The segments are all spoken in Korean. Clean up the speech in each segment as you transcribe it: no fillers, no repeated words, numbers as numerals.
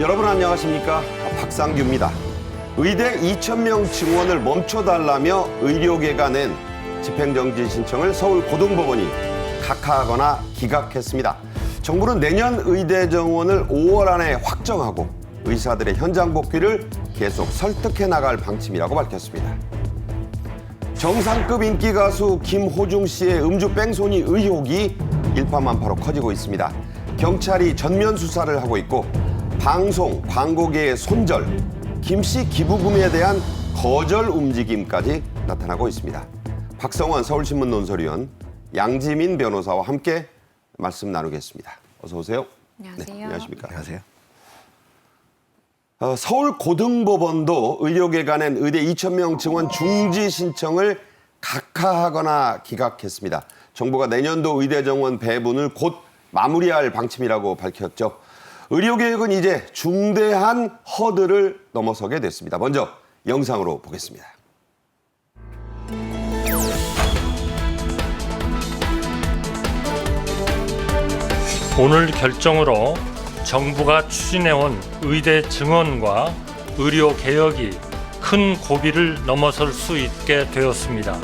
여러분 안녕하십니까? 박상규입니다. 의대 2,000명 증원을 멈춰달라며 의료계가 낸 집행정지 신청을 서울고등법원이 각하하거나 기각했습니다. 정부는 내년 의대 정원을 5월 안에 확정하고 의사들의 현장 복귀를 계속 설득해 나갈 방침이라고 밝혔습니다. 정상급 인기 가수 김호중 씨의 음주 뺑소니 의혹이 일파만파로 커지고 있습니다. 경찰이 전면 수사를 하고 있고 방송, 광고계의 손절, 김 씨 기부금에 대한 거절 움직임까지 나타나고 있습니다. 박성원 서울신문 논설위원, 양지민 변호사와 함께 말씀 나누겠습니다. 어서 오세요. 안녕하세요. 네, 안녕하십니까. 안녕하세요. 서울고등법원도 의료계가 낸 의대 2,000명 증원 중지 신청을 각하하거나 기각했습니다. 정부가 내년도 의대 정원 배분을 곧 마무리할 방침이라고 밝혔죠. 의료개혁은 이제 중대한 허들을 넘어서게 됐습니다. 먼저 영상으로 보겠습니다. 오늘 결정으로 정부가 추진해온 의대 증원과 의료 개혁이 큰 고비를 넘어설 수 있게 되었습니다.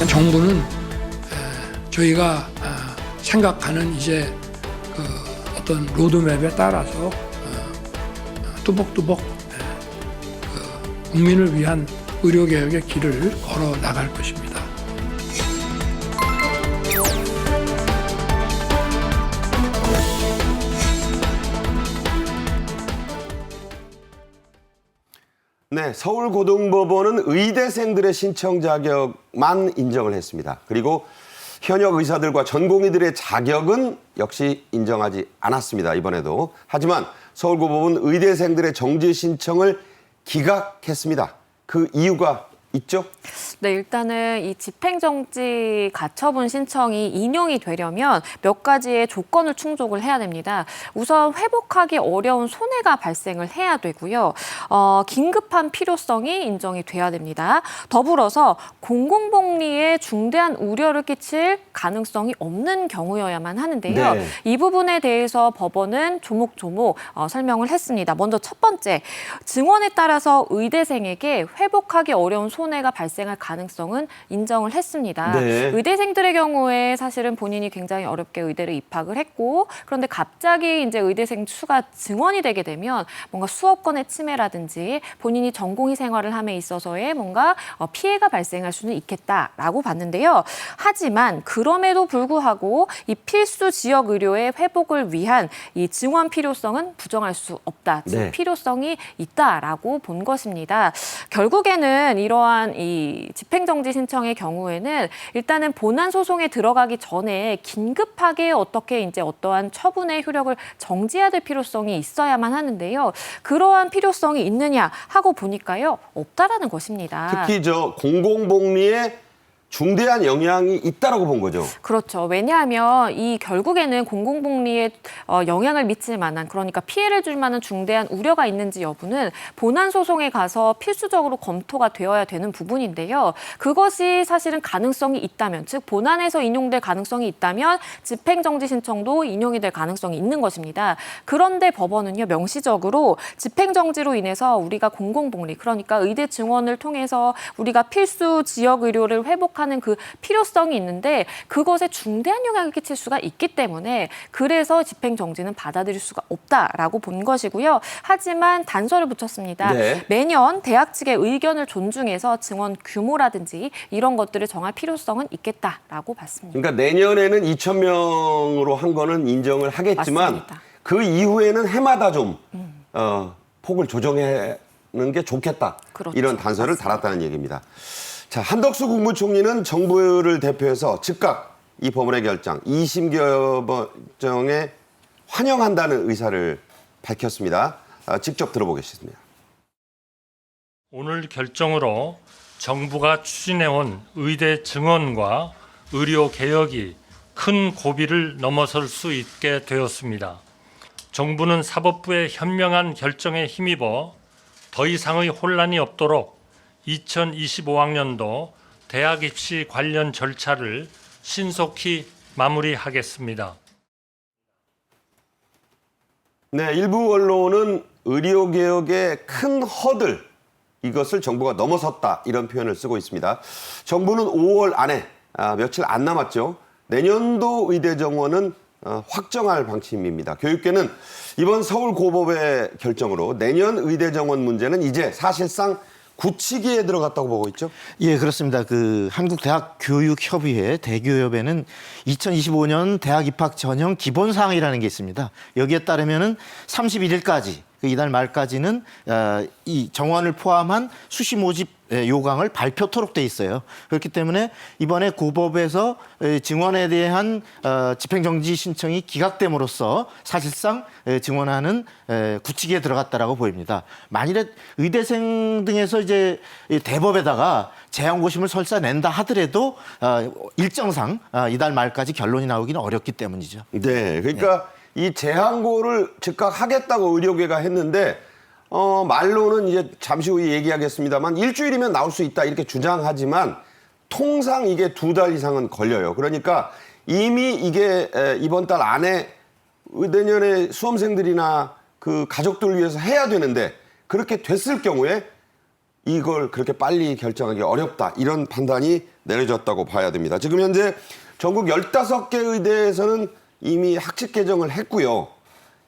정부는 저희가 생각하는 이제 그 어떤 로드맵에 따라서 뚜벅뚜벅 국민을 위한 의료개혁의 길을 걸어 나갈 것입니다. 네, 서울고등법원은 의대생들의 신청 자격만 인정을 했습니다. 그리고 현역 의사들과 전공의들의 자격은 역시 인정하지 않았습니다. 이번에도. 하지만 서울고법은 의대생들의 정지 신청을 기각했습니다. 그 이유가 있죠? 네, 일단은 이 집행정지 가처분 신청이 인용이 되려면 몇 가지의 조건을 충족을 해야 됩니다. 우선 회복하기 어려운 손해가 발생을 해야 되고요. 긴급한 필요성이 인정이 돼야 됩니다. 더불어서 공공복리에 중대한 우려를 끼칠 가능성이 없는 경우여야만 하는데요. 네. 이 부분에 대해서 법원은 조목조목 설명을 했습니다. 먼저 첫 번째, 증원에 따라서 의대생에게 회복하기 어려운 손해가 발생할 가능성은 인정을 했습니다. 네. 의대생들의 경우에 사실은 본인이 굉장히 어렵게 의대를 입학을 했고 그런데 갑자기 이제 의대생 수가 증원이 되게 되면 뭔가 수업권의 침해라든지 본인이 전공의 생활을 함에 있어서의 뭔가 피해가 발생할 수는 있겠다라고 봤는데요. 하지만 그럼에도 불구하고 이 필수 지역 의료의 회복을 위한 이 증원 필요성은 부정할 수 없다. 즉 네. 필요성이 있다라고 본 것입니다. 결국에는 이러한 이 집행정지 신청의 경우에는 일단은 본안 소송에 들어가기 전에 긴급하게 어떻게 이제 어떠한 처분의 효력을 정지해야 될 필요성이 있어야만 하는데요. 그러한 필요성이 있느냐 하고 보니까요. 없다라는 것입니다. 특히 공공복리에 중대한 영향이 있다라고 본 거죠. 그렇죠. 왜냐하면 이 결국에는 공공복리에 영향을 미칠 만한 그러니까 피해를 줄 만한 중대한 우려가 있는지 여부는 본안 소송에 가서 필수적으로 검토가 되어야 되는 부분인데요. 그것이 사실은 가능성이 있다면 즉 본안에서 인용될 가능성이 있다면 집행정지 신청도 인용이 될 가능성이 있는 것입니다. 그런데 법원은요. 명시적으로 집행정지로 인해서 우리가 공공복리 그러니까 의대 증원을 통해서 우리가 필수 지역 의료를 회복하는 그 필요성이 있는데 그것에 중대한 영향을 끼칠 수가 있기 때문에 그래서 집행정지는 받아들일 수가 없다라고 본 것이고요. 하지만 단서를 붙였습니다. 네. 매년 대학 측의 의견을 존중해서 증원 규모라든지 이런 것들을 정할 필요성은 있겠다라고 봤습니다. 그러니까 내년에는 2,000명으로 한 거는 인정을 하겠지만 맞습니다. 그 이후에는 해마다 좀 폭을 조정해 게 좋겠다. 그렇죠. 이런 단서를 달았다는 얘기입니다. 자, 한덕수 국무총리는 정부를 대표해서 즉각 이 법원의 결정, 2심 결정에 환영한다는 의사를 밝혔습니다. 직접 들어보겠습니다. 오늘 결정으로 정부가 추진해온 의대 증원과 의료 개혁이 큰 고비를 넘어설 수 있게 되었습니다. 정부는 사법부의 현명한 결정에 힘입어 더 이상의 혼란이 없도록 2025학년도 대학 입시 관련 절차를 신속히 마무리하겠습니다. 네, 일부 언론은 의료개혁의 큰 허들, 이것을 정부가 넘어섰다 이런 표현을 쓰고 있습니다. 정부는 5월 안에 며칠 안 남았죠. 내년도 의대 정원은 확정할 방침입니다. 교육계는 이번 서울고법의 결정으로 내년 의대 정원 문제는 이제 사실상 굳히기에 들어갔다고 보고 있죠? 예, 그렇습니다. 그 한국대학교육협의회 대교협에는 2025년 대학 입학 전형 기본 사항이라는 게 있습니다. 여기에 따르면은 31일까지 이달 말까지는 이 정원을 포함한 수시 모집 요강을 발표토록 돼 있어요. 그렇기 때문에 이번에 고법에서 증원에 대한 집행정지 신청이 기각됨으로써 사실상 증원하는 굳히기에 들어갔다라고 보입니다. 만일에 의대생 등에서 이제 대법에다가 재항고심을 설사 낸다 하더라도 일정상 이달 말까지 결론이 나오기는 어렵기 때문이죠. 네, 그러니까 이 재항고를 즉각 하겠다고 의료계가 했는데 말로는 이제 잠시 후에 얘기하겠습니다만 일주일이면 나올 수 있다 이렇게 주장하지만 통상 이게 2달 이상은 걸려요. 그러니까 이미 이게 이번 달 안에 내년에 수험생들이나 그 가족들을 위해서 해야 되는데 그렇게 됐을 경우에 이걸 그렇게 빨리 결정하기 어렵다 이런 판단이 내려졌다고 봐야 됩니다. 지금 현재 전국 15개 의대에서는 이미 학칙 개정을 했고요.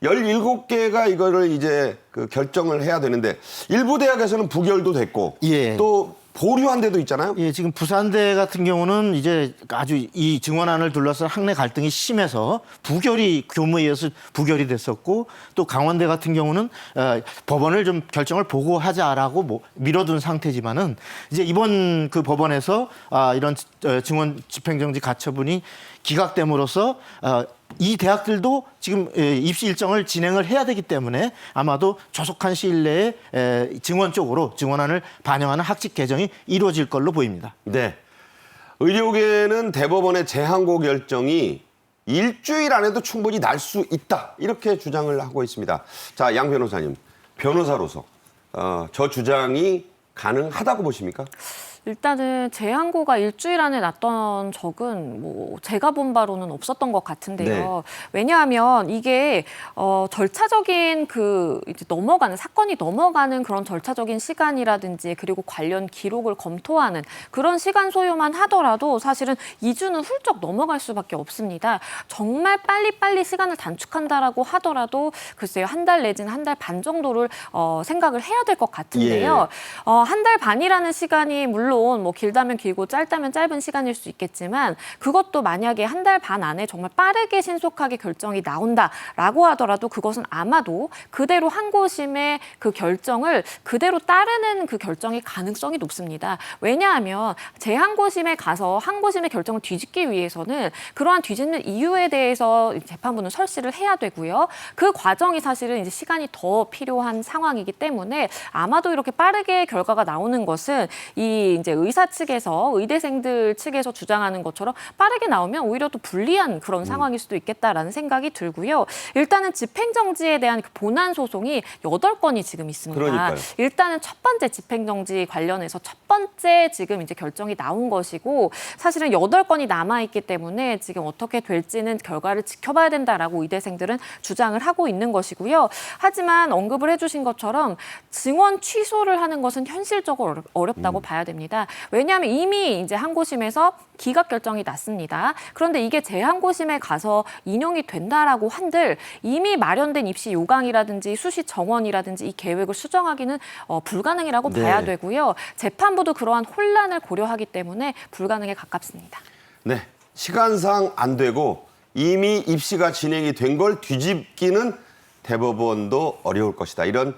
17개가 이거를 이제 그 결정을 해야 되는데 일부 대학에서는 부결도 됐고 예. 또 보류한 데도 있잖아요. 예, 지금 부산대 같은 경우는 이제 아주 이 증원안을 둘러싼 학내 갈등이 심해서 부결이 교무위에서 부결이 됐었고 또 강원대 같은 경우는 법원을 좀 결정을 보고 하자라고 미뤄둔 상태지만은 이제 이번 그 법원에서 이런 증원 집행정지 가처분이 기각됨으로써 이 대학들도 지금 입시 일정을 진행을 해야 되기 때문에 아마도 조속한 시일 내에 증원 쪽으로 증원안을 반영하는 학칙 개정이 이루어질 걸로 보입니다. 네. 의료계는 대법원의 재항고 결정이 일주일 안에도 충분히 날 수 있다. 이렇게 주장을 하고 있습니다. 자, 양 변호사님. 변호사로서 저 주장이 가능하다고 보십니까? 일단은 재항고가 일주일 안에 났던 적은 뭐 제가 본 바로는 없었던 것 같은데요. 네. 왜냐하면 이게 절차적인 그 이제 넘어가는 사건이 넘어가는 그런 절차적인 시간이라든지 그리고 관련 기록을 검토하는 그런 시간 소요만 하더라도 사실은 2주는 훌쩍 넘어갈 수밖에 없습니다. 정말 빨리빨리 시간을 단축한다라고 하더라도 글쎄요, 한 달 내지는 한 달 반 정도를 생각을 해야 될 것 같은데요. 한 달 반이라는 시간이 물론 뭐 길다면 길고 짧다면 짧은 시간일 수 있겠지만 그것도 만약에 한 달 반 안에 정말 빠르게 신속하게 결정이 나온다라고 하더라도 그것은 아마도 그대로 항고심의 그 결정을 그대로 따르는 그 결정의 가능성이 높습니다. 왜냐하면 재항고심에 가서 항고심의 결정을 뒤집기 위해서는 그러한 뒤집는 이유에 대해서 재판부는 설시를 해야 되고요. 그 과정이 사실은 이제 시간이 더 필요한 상황이기 때문에 아마도 이렇게 빠르게 결과가 나오는 것은 이 이제 의사 측에서 의대생들 측에서 주장하는 것처럼 빠르게 나오면 오히려 또 불리한 그런 상황일 수도 있겠다라는 생각이 들고요. 일단은 집행정지에 대한 그 본안 소송이 8건이 지금 있습니다. 그러니까요. 일단은 첫 번째 집행정지 관련해서 첫 번째 지금 이제 결정이 나온 것이고 사실은 8건이 남아있기 때문에 지금 어떻게 될지는 결과를 지켜봐야 된다라고 의대생들은 주장을 하고 있는 것이고요. 하지만 언급을 해주신 것처럼 증원 취소를 하는 것은 현실적으로 어렵다고 봐야 됩니다. 왜냐하면 이미 이제 항고심에서 기각 결정이 났습니다. 그런데 이게 재항고심에 가서 인용이 된다라고 한들 이미 마련된 입시 요강이라든지 수시 정원이라든지 이 계획을 수정하기는 불가능이라고 봐야 되고요. 재판부도 그러한 혼란을 고려하기 때문에 불가능에 가깝습니다. 네. 시간상 안 되고 이미 입시가 진행이 된 걸 뒤집기는 대법원도 어려울 것이다. 이런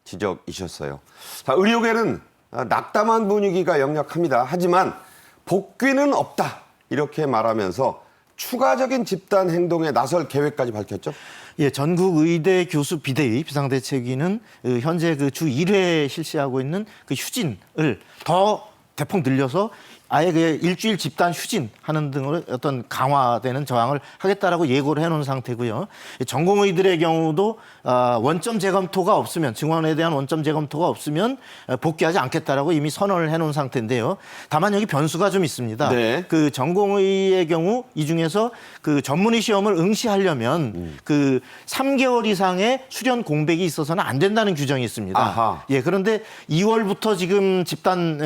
지적이셨어요. 자, 의료계는 낙담한 분위기가 역력합니다. 하지만 복귀는 없다 이렇게 말하면서 추가적인 집단 행동에 나설 계획까지 밝혔죠. 예, 전국 의대 교수 비대위 비상대책위는 현재 그 주 1회 실시하고 있는 그 휴진을 더 대폭 늘려서 아예 그 일주일 집단 휴진하는 등으로 어떤 강화되는 저항을 하겠다라고 예고를 해놓은 상태고요. 전공의들의 경우도 원점 재검토가 없으면 증원에 대한 원점 재검토가 없으면 복귀하지 않겠다라고 이미 선언을 해놓은 상태인데요. 다만 여기 변수가 좀 있습니다. 네. 그 전공의의 경우 이 중에서 그 전문의 시험을 응시하려면 그 3개월 이상의 수련 공백이 있어서는 안 된다는 규정이 있습니다. 아하. 예, 그런데 2월부터 지금 집단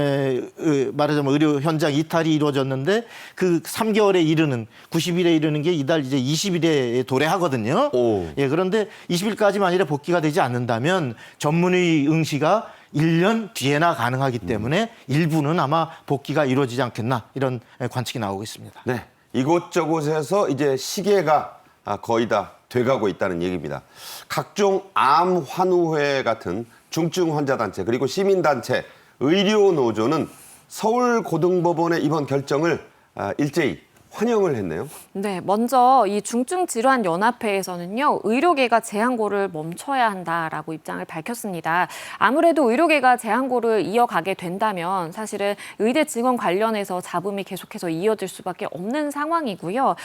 말하자면 의료 현장 이탈이 이루어졌는데 그 3개월에 이르는 90일에 이르는 게 이달 이제 20일에 도래하거든요. 오. 예, 그런데 20일까지 만일에 복귀가 되지 않는다면 전문의 응시가 1년 뒤에나 가능하기 때문에 일부는 아마 복귀가 이루어지지 않겠나 이런 관측이 나오고 있습니다. 네, 이곳저곳에서 이제 시계가 거의 다 돼가고 있다는 얘기입니다. 각종 암 환우회 같은 중증 환자 단체 그리고 시민 단체, 의료 노조는 서울고등법원의 이번 결정을 일제히 환영을 했네요. 네, 먼저 이 중증질환연합회에서는요, 의료계가 제한고를 멈춰야 한다라고 입장을 밝혔습니다. 아무래도 의료계가 제한고를 이어가게 된다면 사실은 의대 증원 관련해서 잡음이 계속해서 이어질 수밖에 없는 상황이고요.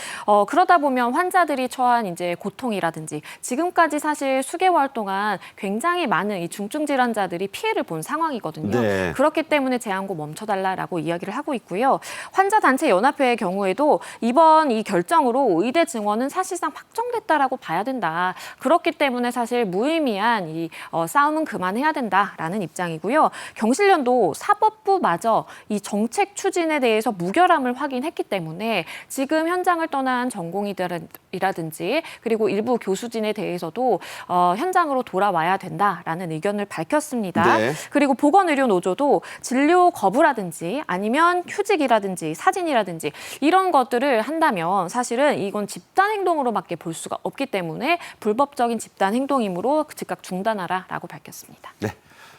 그러다 보면 환자들이 처한 이제 고통이라든지 지금까지 사실 수개월 동안 굉장히 많은 이 중증질환자들이 피해를 본 상황이거든요. 네. 그렇기 때문에 제한고 멈춰달라라고 이야기를 하고 있고요. 환자단체 연합회의 경우에도 이번 이 결정으로 의대 증원은 사실상 확정됐다라고 봐야 된다. 그렇기 때문에 사실 무의미한 이 싸움은 그만해야 된다라는 입장이고요. 경실련도 사법부마저 이 정책 추진에 대해서 무결함을 확인했기 때문에 지금 현장을 떠난 전공의들이라든지 그리고 일부 교수진에 대해서도 현장으로 돌아와야 된다라는 의견을 밝혔습니다. 네. 그리고 보건의료노조도 진료 거부라든지 아니면 휴직이라든지 사진이라든지 이런 것들을 한다면 사실은 이건 집단 행동으로밖에 볼 수가 없기 때문에 불법적인 집단 행동이므로 즉각 중단하라라고 밝혔습니다. 네,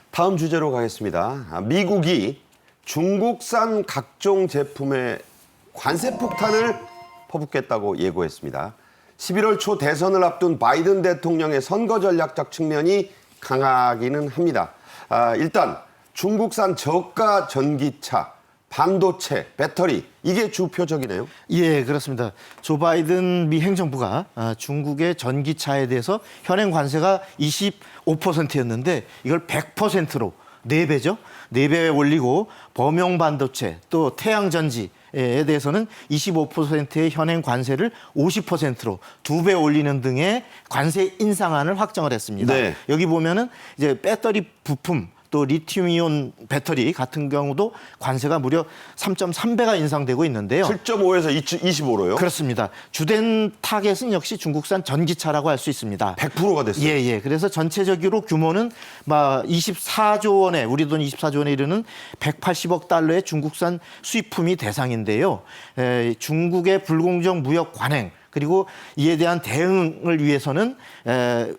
다음 주제로 가겠습니다. 미국이 중국산 각종 제품에 관세 폭탄을 퍼붓겠다고 예고했습니다. 11월 초 대선을 앞둔 바이든 대통령의 선거 전략적 측면이 강하기는 합니다. 일단 중국산 저가 전기차, 반도체, 배터리 이게 주 표적이네요. 예, 그렇습니다. 조 바이든 미 행정부가 중국의 전기차에 대해서 현행 관세가 25%였는데 이걸 100%로 4배죠. 4배 올리고 범용 반도체 또 태양전지에 대해서는 25%의 현행 관세를 50%로 2배 올리는 등의 관세 인상안을 확정을 했습니다. 네. 여기 보면은 이제 배터리 부품 또 리튬이온 배터리 같은 경우도 관세가 무려 3.3배가 인상되고 있는데요. 7.5에서 25로요? 그렇습니다. 주된 타겟은 역시 중국산 전기차라고 할 수 있습니다. 100%가 됐어요. 예. 그래서 전체적으로 규모는 24조 원에 우리 돈 24조 원에 이르는 180억 달러의 중국산 수입품이 대상인데요. 중국의 불공정 무역 관행 그리고 이에 대한 대응을 위해서는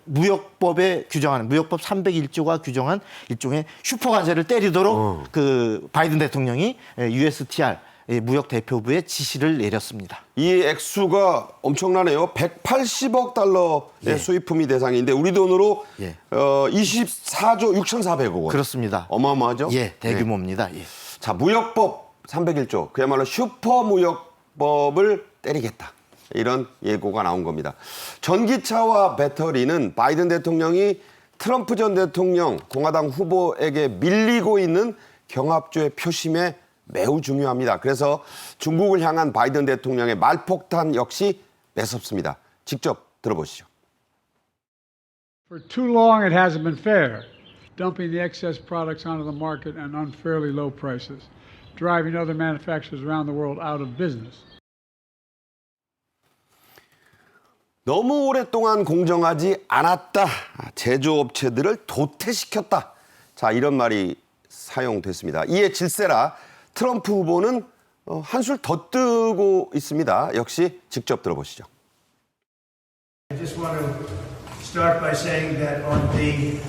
무역법에 규정하는 무역법 301조가 규정한 일종의 슈퍼 관세를 때리도록 그 바이든 대통령이 USTR 무역 대표부에 지시를 내렸습니다. 이 액수가 엄청나네요. 180억 달러의 수입품이 대상인데 우리 돈으로 24조 6,400억 원. 그렇습니다. 어마어마하죠? 예, 대규모입니다. 예. 자, 무역법 301조 그야말로 슈퍼 무역법을 때리겠다. 이런 예고가 나온 겁니다. 전기차와 배터리는 바이든 대통령이 트럼프 전 대통령 공화당 후보에게 밀리고 있는 경합조의 표심에 매우 중요합니다. 그래서 중국을 향한 바이든 대통령의 말폭탄 역시 매섭습니다. 직접 들어보시죠. For too long it hasn't been fair, dumping the excess products onto the market at unfairly low prices, driving other manufacturers around the world out of business. 너무 오랫동안 공정하지 않았다. 제조업체들을 도태시켰다. 자, 이런 말이 사용됐습니다. 이에 질세라 트럼프 후보는 한술 더 뜨고 있습니다. 역시 직접 들어보시죠. I just want to start by saying that on the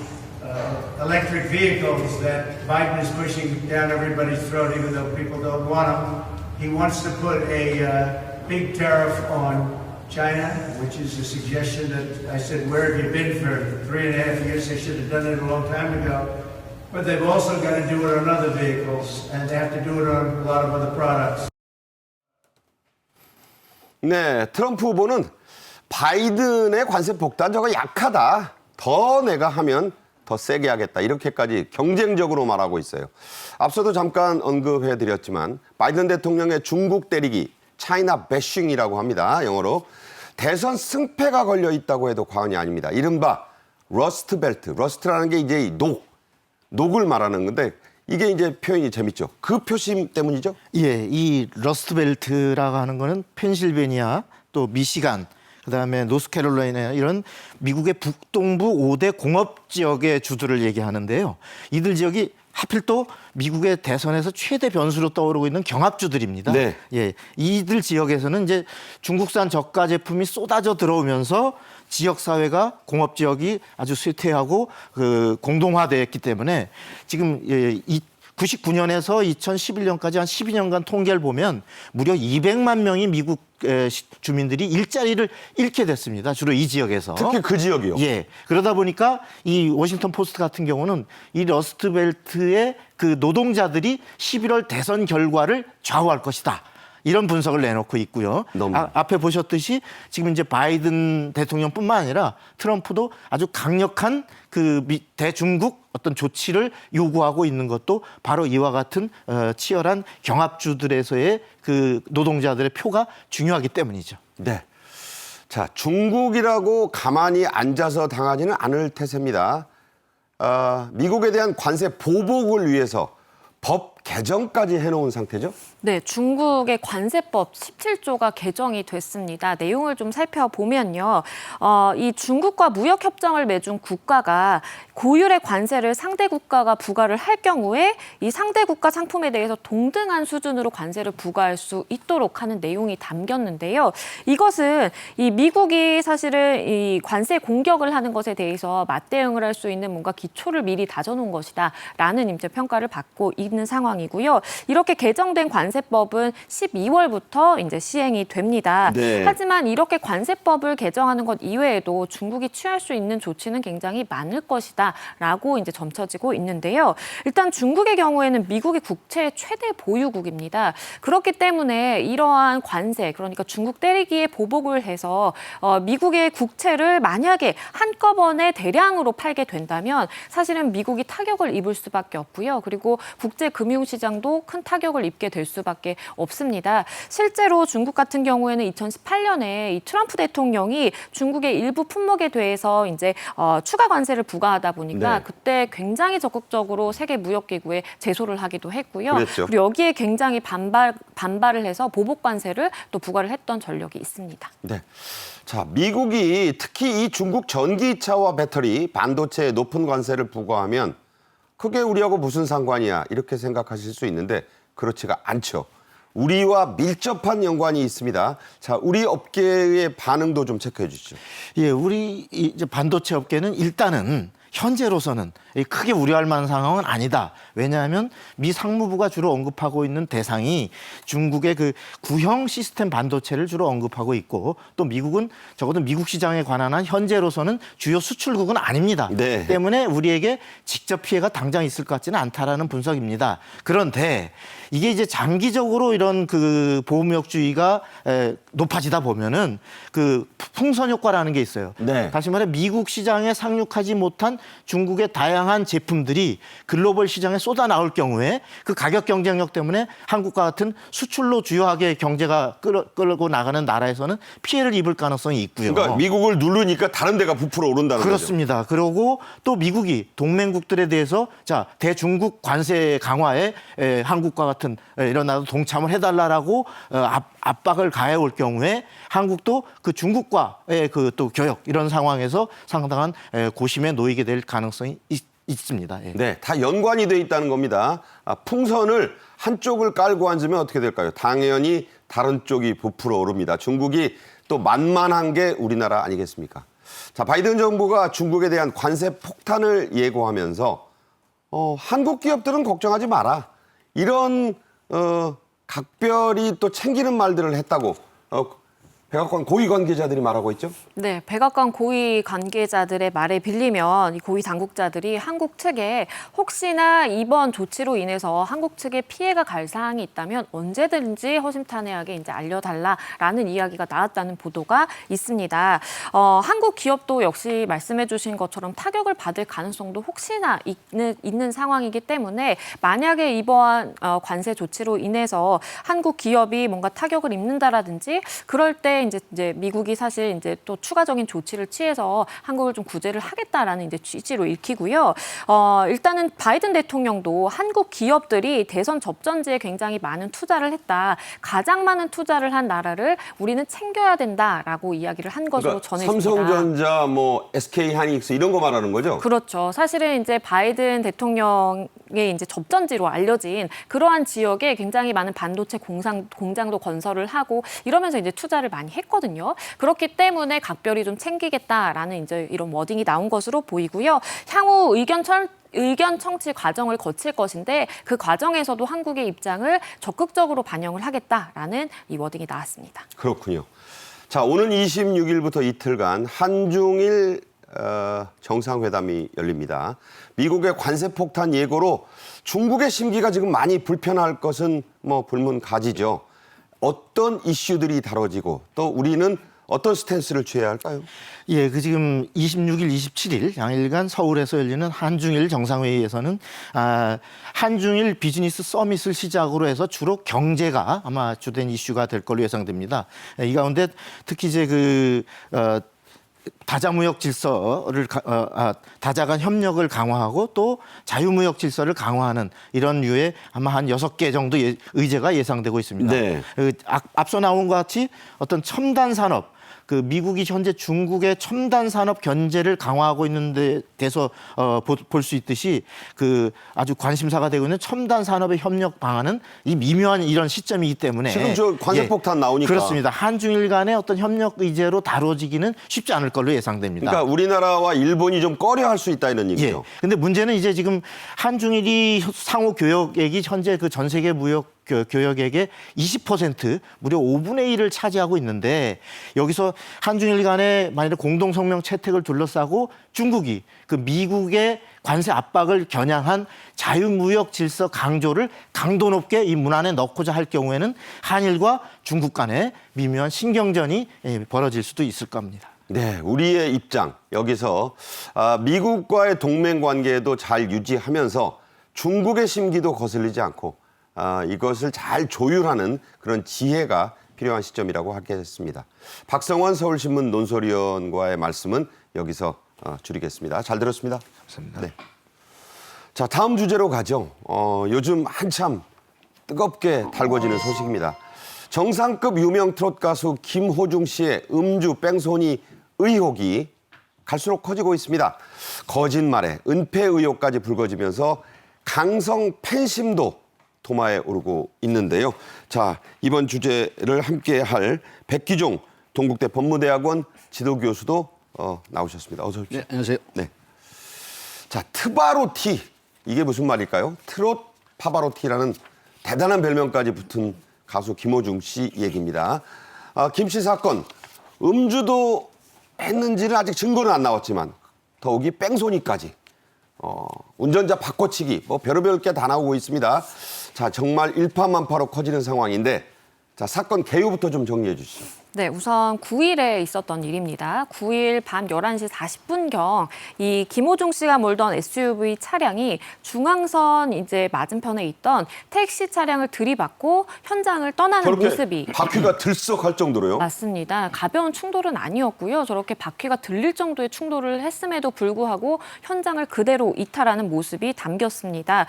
electric vehicles that Biden is pushing down everybody's throat, even though people don't want them. He wants to put a big tariff on China, which is a suggestion that I said, where have you been for 3.5 years? They should have done it a long time ago. But they've also got to do it on other vehicles, and they have to do it on a lot of other products. 네, 트럼프 후보는 바이든의 관세 폭탄 저거 약하다. 더 내가 하면 더 세게 하겠다. 이렇게까지 경쟁적으로 말하고 있어요. 앞서도 잠깐 언급해드렸지만 바이든 대통령의 중국 때리기, 차이나 배싱이라고 합니다. 영어로. 대선 승패가 걸려 있다고 해도 과언이 아닙니다. 이른바 러스트 벨트. 러스트라는 게 이제 녹을 말하는 건데 이게 이제 표현이 재밌죠. 그 표심 때문이죠? 예, 이 러스트벨트라고 하는 거는 펜실베니아, 또 미시간, 그다음에 노스캐롤라이나 이런 미국의 북동부 5대 공업 지역의 주들을 얘기하는데요. 이들 지역이 하필 또 미국의 대선에서 최대 변수로 떠오르고 있는 경합주들입니다. 네. 예, 이들 지역에서는 이제 중국산 저가 제품이 쏟아져 들어오면서 지역 사회가 공업 지역이 아주 쇠퇴하고 공동화됐기 때문에 지금 99년에서 2011년까지 한 12년간 통계를 보면 무려 200만 명이 미국 주민들이 일자리를 잃게 됐습니다. 주로 이 지역에서. 특히 그 지역이요. 예. 그러다 보니까 이 워싱턴 포스트 같은 경우는 이 러스트벨트의 그 노동자들이 11월 대선 결과를 좌우할 것이다. 이런 분석을 내놓고 있고요. 앞에 보셨듯이 지금 이제 바이든 대통령뿐만 아니라 트럼프도 아주 강력한 그 대중국 어떤 조치를 요구하고 있는 것도 바로 이와 같은 치열한 경합주들에서의 그 노동자들의 표가 중요하기 때문이죠. 네. 자, 중국이라고 가만히 앉아서 당하지는 않을 태세입니다. 미국에 대한 관세 보복을 위해서 법 개정까지 해놓은 상태죠? 네, 중국의 관세법 17조가 개정이 됐습니다. 내용을 좀 살펴보면요. 이 중국과 무역협정을 맺은 국가가 고율의 관세를 상대 국가가 부과를 할 경우에 이 상대 국가 상품에 대해서 동등한 수준으로 관세를 부과할 수 있도록 하는 내용이 담겼는데요. 이것은 이 미국이 사실은 이 관세 공격을 하는 것에 대해서 맞대응을 할 수 있는 뭔가 기초를 미리 다져놓은 것이다라는 이제 평가를 받고 있는 상황이고요. 이렇게 개정된 관세법은 12월부터 이제 시행이 됩니다. 네. 하지만 이렇게 관세법을 개정하는 것 이외에도 중국이 취할 수 있는 조치는 굉장히 많을 것이다라고 이제 점쳐지고 있는데요. 일단 중국의 경우에는 미국이 국채의 최대 보유국입니다. 그렇기 때문에 이러한 관세, 그러니까 중국 때리기에 보복을 해서 미국의 국채를 만약에 한꺼번에 대량으로 팔게 된다면 사실은 미국이 타격을 입을 수밖에 없고요. 그리고 국제 금융시장도 큰 타격을 입게 될 수밖에 없습니다. 실제로 중국 같은 경우에는 2018년에 이 트럼프 대통령이 중국의 일부 품목에 대해서 이제 추가 관세를 부과하다 보니까 네. 그때 굉장히 적극적으로 세계 무역기구에 제소를 하기도 했고요. 그랬죠. 그리고 여기에 굉장히 반발을 해서 보복 관세를 또 부과를 했던 전력이 있습니다. 네. 자, 미국이 특히 이 중국 전기차와 배터리, 반도체에 높은 관세를 부과하면 그게 우리하고 무슨 상관이야 이렇게 생각하실 수 있는데 그렇지가 않죠. 우리와 밀접한 연관이 있습니다. 자, 우리 업계의 반응도 좀 체크해 주시죠. 예, 우리 이제 반도체 업계는 일단은 현재로서는 크게 우려할 만한 상황은 아니다. 왜냐하면 미 상무부가 주로 언급하고 있는 대상이 중국의 그 구형 시스템 반도체를 주로 언급하고 있고 또 미국은 적어도 미국 시장에 관한 한 현재로서는 주요 수출국은 아닙니다. 네. 때문에 우리에게 직접 피해가 당장 있을 것 같지는 않다라는 분석입니다. 그런데 이게 이제 장기적으로 이런 그 보호무역주의가 높아지다 보면은 그 풍선 효과라는 게 있어요. 네. 다시 말해 미국 시장에 상륙하지 못한 중국의 다양한 제품들이 글로벌 시장에 쏟아 나올 경우에 그 가격 경쟁력 때문에 한국과 같은 수출로 주요하게 경제가 끌고 나가는 나라에서는 피해를 입을 가능성이 있고요. 그러니까 미국을 누르니까 다른 데가 부풀어 오른다는 그렇습니다. 그리고 또 미국이 동맹국들에 대해서 자 대중국 관세 강화에 한국과 같은 이런 나라도 동참을 해달라라고 압박을 가해올 경우에 한국도 그 중국과의 그 또 교역 이런 상황에서 상당한 고심에 놓이게 될 가능성이 있습니다. 예. 네, 다 연관이 돼 있다는 겁니다. 풍선을 한쪽을 깔고 앉으면 어떻게 될까요? 당연히 다른 쪽이 부풀어 오릅니다. 중국이 또 만만한 게 우리나라 아니겠습니까? 자, 바이든 정부가 중국에 대한 관세 폭탄을 예고하면서 한국 기업들은 걱정하지 마라. 이런 각별히 또 챙기는 말들을 했다고 백악관 고위 관계자들이 말하고 있죠. 네, 백악관 고위 관계자들의 말에 빌리면 이 고위 당국자들이 한국 측에 혹시나 이번 조치로 인해서 한국 측에 피해가 갈 사항이 있다면 언제든지 허심탄회하게 이제 알려달라라는 이야기가 나왔다는 보도가 있습니다. 한국 기업도 역시 말씀해주신 것처럼 타격을 받을 가능성도 혹시나 있는 상황이기 때문에 만약에 이번 관세 조치로 인해서 한국 기업이 뭔가 타격을 입는다라든지 그럴 때 이제 미국이 사실 이제 또 추가적인 조치를 취해서 한국을 좀 구제를 하겠다라는 이제 취지로 읽히고요. 일단은 바이든 대통령도 한국 기업들이 대선 접전지에 굉장히 많은 투자를 했다. 가장 많은 투자를 한 나라를 우리는 챙겨야 된다라고 이야기를 한 것으로 그러니까 전해집니다. 삼성전자, 뭐 SK 하이닉스 이런 거 말하는 거죠? 그렇죠. 사실은 이제 바이든 대통령의 이제 접전지로 알려진 그러한 지역에 굉장히 많은 반도체 공장도 건설을 하고 이러면서 이제 투자를 많이 했거든요. 그렇기 때문에 각별히 좀 챙기겠다라는 이제 이런 워딩이 나온 것으로 보이고요. 향후 의견 청취 과정을 거칠 것인데 그 과정에서도 한국의 입장을 적극적으로 반영을 하겠다라는 이 워딩이 나왔습니다. 그렇군요. 자, 오는 26일부터 이틀간 한중일 정상회담이 열립니다. 미국의 관세 폭탄 예고로 중국의 심기가 지금 많이 불편할 것은 뭐 불문가지죠. 어떤 이슈들이 다뤄지고 또 우리는 어떤 스탠스를 취해야 할까요? 예, 지금 26일, 27일 양일간 서울에서 열리는 한중일 정상회의에서는 한중일 비즈니스 서밋을 시작으로 해서 주로 경제가 아마 주된 이슈가 될 걸로 예상됩니다. 이 가운데 특히 이제 다자무역 질서를 다자 간 협력을 강화하고 또 자유무역 질서를 강화하는 이런 류의 아마 한 6개 정도 의제가 예상되고 있습니다. 네. 앞서 나온 것 같이 어떤 첨단 산업 미국이 현재 중국의 첨단 산업 견제를 강화하고 있는 데 대해서 볼 수 있듯이 아주 관심사가 되고 있는 첨단 산업의 협력 방안은 이 미묘한 이런 시점이기 때문에 지금 저 관세폭탄 나오니까 그렇습니다. 한중일 간의 어떤 협력 의제로 다뤄지기는 쉽지 않을 걸로 예상됩니다. 그러니까 우리나라와 일본이 좀 꺼려할 수 있다 이런 얘기죠. 예. 근데 문제는 이제 지금 한중일이 상호 교역액이 현재 그 전 세계 무역 교역액의 20% 무려 5분의 1을 차지하고 있는데 여기서 한중일 간의 만약에 공동성명 채택을 둘러싸고 중국이 미국의 관세 압박을 겨냥한 자유무역 질서 강조를 강도 높게 이 문안에 넣고자 할 경우에는 한일과 중국 간의 미묘한 신경전이 벌어질 수도 있을 겁니다. 네, 우리의 입장 여기서 미국과의 동맹 관계도 잘 유지하면서 중국의 심기도 거슬리지 않고 이것을 잘 조율하는 그런 지혜가 필요한 시점이라고 하겠습니다. 박성원 서울신문 논설위원과의 말씀은 여기서 줄이겠습니다. 잘 들었습니다. 감사합니다. 네. 자, 다음 주제로 가죠. 요즘 한참 뜨겁게 달궈지는 소식입니다. 정상급 유명 트롯 가수 김호중 씨의 음주 뺑소니 의혹이 갈수록 커지고 있습니다. 거짓말에 은폐 의혹까지 불거지면서 강성 팬심도 도마에 오르고 있는데요. 자, 이번 주제를 함께할 백기종 동국대 법무대학원 지도교수도 나오셨습니다. 어서 오십시오. 네, 안녕하세요. 네. 자, 트바로티 이게 무슨 말일까요? 트롯 파바로티라는 대단한 별명까지 붙은 가수 김호중 씨 얘기입니다. 김 씨 사건 음주도 했는지는 아직 증거는 안 나왔지만 더욱이 뺑소니까지 운전자 바꿔치기 뭐 별의별 게 다 나오고 있습니다. 자, 정말 일파만파로 커지는 상황인데 자, 사건 개요부터 좀 정리해 주시죠. 네, 우선 9일에 있었던 일입니다. 9일 밤 11시 40분경 이 김호중 씨가 몰던 SUV 차량이 중앙선 이제 맞은편에 있던 택시 차량을 들이받고 현장을 떠나는 모습이 바퀴가 들썩할 정도로요? 맞습니다. 가벼운 충돌은 아니었고요. 저렇게 바퀴가 들릴 정도의 충돌을 했음에도 불구하고 현장을 그대로 이탈하는 모습이 담겼습니다.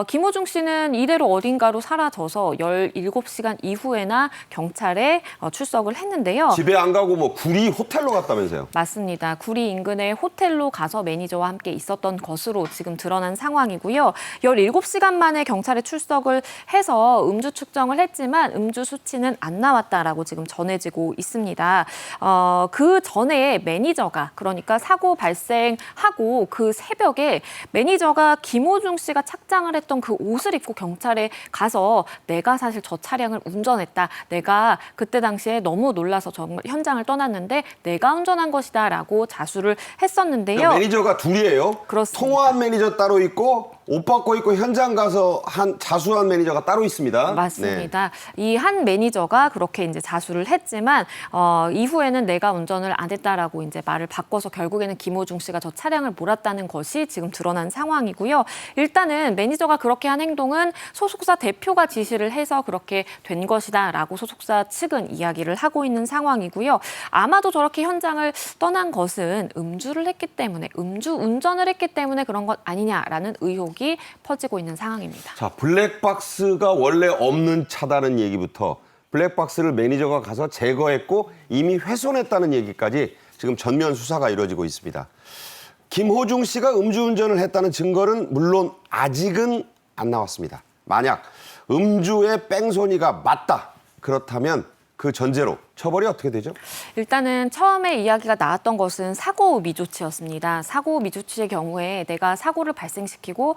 김호중 씨는 이대로 어딘가로 사라져서 17시간 이후에나 경찰에 출석을 출석을 했는데요. 집에 안 가고 뭐 구리 호텔로 갔다면서요? 맞습니다. 구리 인근의 호텔로 가서 매니저와 함께 있었던 것으로 지금 드러난 상황이고요. 17시간 만에 경찰에 출석을 해서 음주 측정을 했지만 음주 수치는 안 나왔다라고 지금 전해지고 있습니다. 그 전에 매니저가 그러니까 사고 발생하고 그 새벽에 매니저가 김호중 씨가 착장을 했던 그 옷을 입고 경찰에 가서 내가 사실 저 차량을 운전했다. 내가 그때 당시에 너무 놀라서 정말 현장을 떠났는데 내가 운전한 것이다라고 자수를 했었는데요. 그러니까 매니저가 둘이에요? 그렇습니다. 통화한 매니저 따로 있고 옷 받고 있고 현장 가서 자수한 매니저가 따로 있습니다. 맞습니다. 이 한 매니저가 그렇게 이제 자수를 했지만 이후에는 내가 운전을 안 했다라고 이제 말을 바꿔서 결국에는 김호중 씨가 저 차량을 몰았다는 것이 지금 드러난 상황이고요. 일단은 매니저가 그렇게 한 행동은 소속사 대표가 지시를 해서 그렇게 된 것이다라고 소속사 측은 이야기를 하고 있는 상황이고요. 아마도 저렇게 현장을 떠난 것은 음주를 했기 때문에 음주 운전을 했기 때문에 그런 것 아니냐라는 의혹이 퍼지고 있는 상황입니다. 자, 블랙박스가 원래 없는 차다는 얘기부터 블랙박스를 매니저가 가서 제거했고 이미 훼손했다는 얘기까지 지금 전면 수사가 이루어지고 있습니다. 김호중 씨가 음주운전을 했다는 증거는 물론 아직은 안 나왔습니다. 만약 음주의 뺑소니가 맞다. 그렇다면 그 전제로 처벌이 어떻게 되죠? 일단은 처음에 이야기가 나왔던 것은 사고 미조치였습니다. 사고 미조치의 경우에 내가 사고를 발생시키고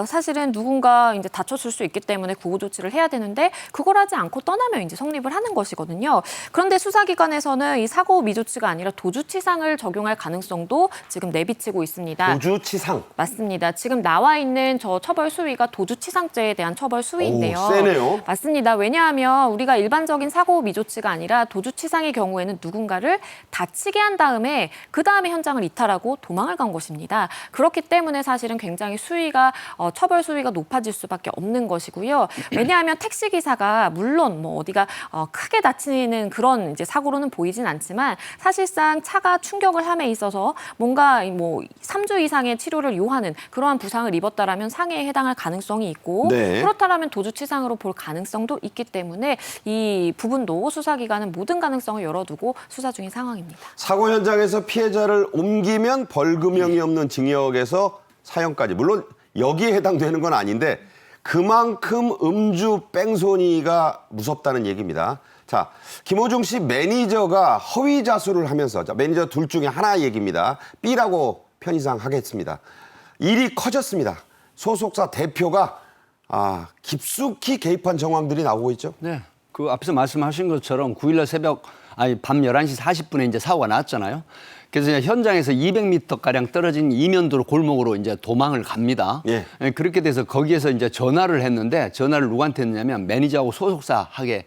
사실은 누군가 이제 다쳤을 수 있기 때문에 구호 조치를 해야 되는데 그걸 하지 않고 떠나면 이제 성립을 하는 것이거든요. 그런데 수사기관에서는 이 사고 미조치가 아니라 도주치상을 적용할 가능성도 지금 내비치고 있습니다. 도주치상. 맞습니다. 지금 나와 있는 저 처벌 수위가 도주치상죄에 대한 처벌 수위인데요. 오, 세네요. 맞습니다. 왜냐하면 우리가 일반적인 사고 미조치가 아니라 도주치상의 경우에는 누군가를 다치게 한 다음에 그 다음에 현장을 이탈하고 도망을 간 것입니다. 그렇기 때문에 사실은 굉장히 수위가 처벌 수위가 높아질 수밖에 없는 것이고요. 왜냐하면 택시 기사가 물론 뭐 어디가 크게 다치는 그런 이제 사고로는 보이진 않지만 사실상 차가 충격을 함에 있어서 뭔가 뭐 3주 이상의 치료를 요하는 그러한 부상을 입었다라면 상해에 해당할 가능성이 있고 네. 그렇다라면 도주치상으로 볼 가능성도 있기 때문에 이 부분도 수사기관은 모든 가능성을 열어두고 수사 중인 상황입니다. 사고 현장에서 피해자를 옮기면 벌금형이 없는 징역에서 사형까지. 물론 여기에 해당되는 건 아닌데 그만큼 음주 뺑소니가 무섭다는 얘기입니다. 자, 김호중 씨 매니저가 허위 자수를 하면서 매니저 둘 중에 하나 얘기입니다. B라고 편의상 하겠습니다. 일이 커졌습니다. 소속사 대표가 깊숙이 개입한 정황들이 나오고 있죠. 네. 그 앞서 말씀하신 것처럼 9일날 밤 11시 40분에 이제 사고가 났잖아요. 그래서 이제 현장에서 200m가량 떨어진 이면도로 골목으로 이제 도망을 갑니다. 예. 그렇게 돼서 거기에서 이제 전화를 했는데 전화를 누구한테 했느냐면 매니저하고 소속사에게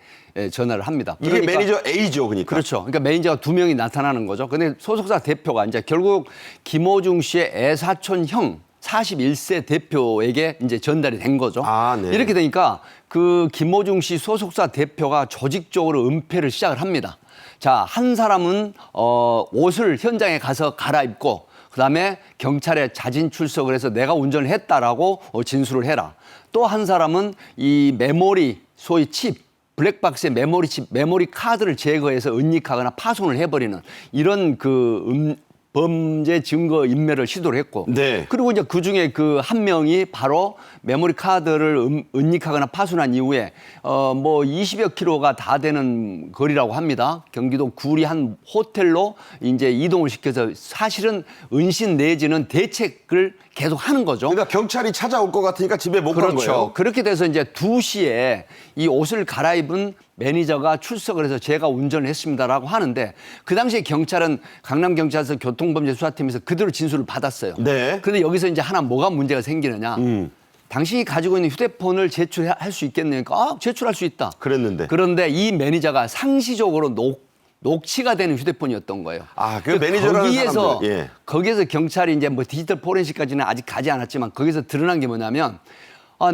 전화를 합니다. 이게 매니저 A죠, 그러니까. 그렇죠. 그러니까 매니저가 2명이 나타나는 거죠. 근데 소속사 대표가 이제 결국 김호중 씨의 애사촌 형 41세 대표에게 이제 전달이 된 거죠. 네. 이렇게 되니까 그 김호중 씨 소속사 대표가 조직적으로 은폐를 시작을 합니다. 자, 한 사람은 옷을 현장에 가서 갈아입고 그다음에 경찰에 자진 출석을 해서 내가 운전을 했다라고 진술을 해라. 또 한 사람은 이 메모리 소위 칩 블랙박스의 메모리 칩, 메모리 카드를 제거해서 은닉하거나 파손을 해버리는 이런 범죄 증거 인멸을 시도를 했고, 네. 그리고 이제 그 중에 그 한 명이 바로 메모리 카드를 은닉하거나 파손한 이후에 뭐 20여 킬로가 다 되는 거리라고 합니다. 경기도 구리 한 호텔로 이제 이동을 시켜서 사실은 은신 내지는 대책을 계속 하는 거죠. 그러니까 경찰이 찾아올 것 같으니까 집에 못 간 그렇죠. 거예요. 그렇게 돼서 이제 2시에 이 옷을 갈아입은 매니저가 출석을 해서 제가 운전을 했습니다라고 하는데 그 당시에 경찰은 강남경찰서 교통범죄수사팀에서 그대로 진술을 받았어요. 네. 그런데 여기서 이제 하나 뭐가 문제가 생기느냐. 당신이 가지고 있는 휴대폰을 제출할 수 있겠느니까 제출할 수 있다. 그랬는데. 그런데 이 매니저가 상시적으로 녹취가 되는 휴대폰이었던 거예요. 그 매니저라는 거기에서 사람들. 예. 거기에서 경찰이 이제 뭐 디지털 포렌식까지는 아직 가지 않았지만 거기서 드러난 게 뭐냐면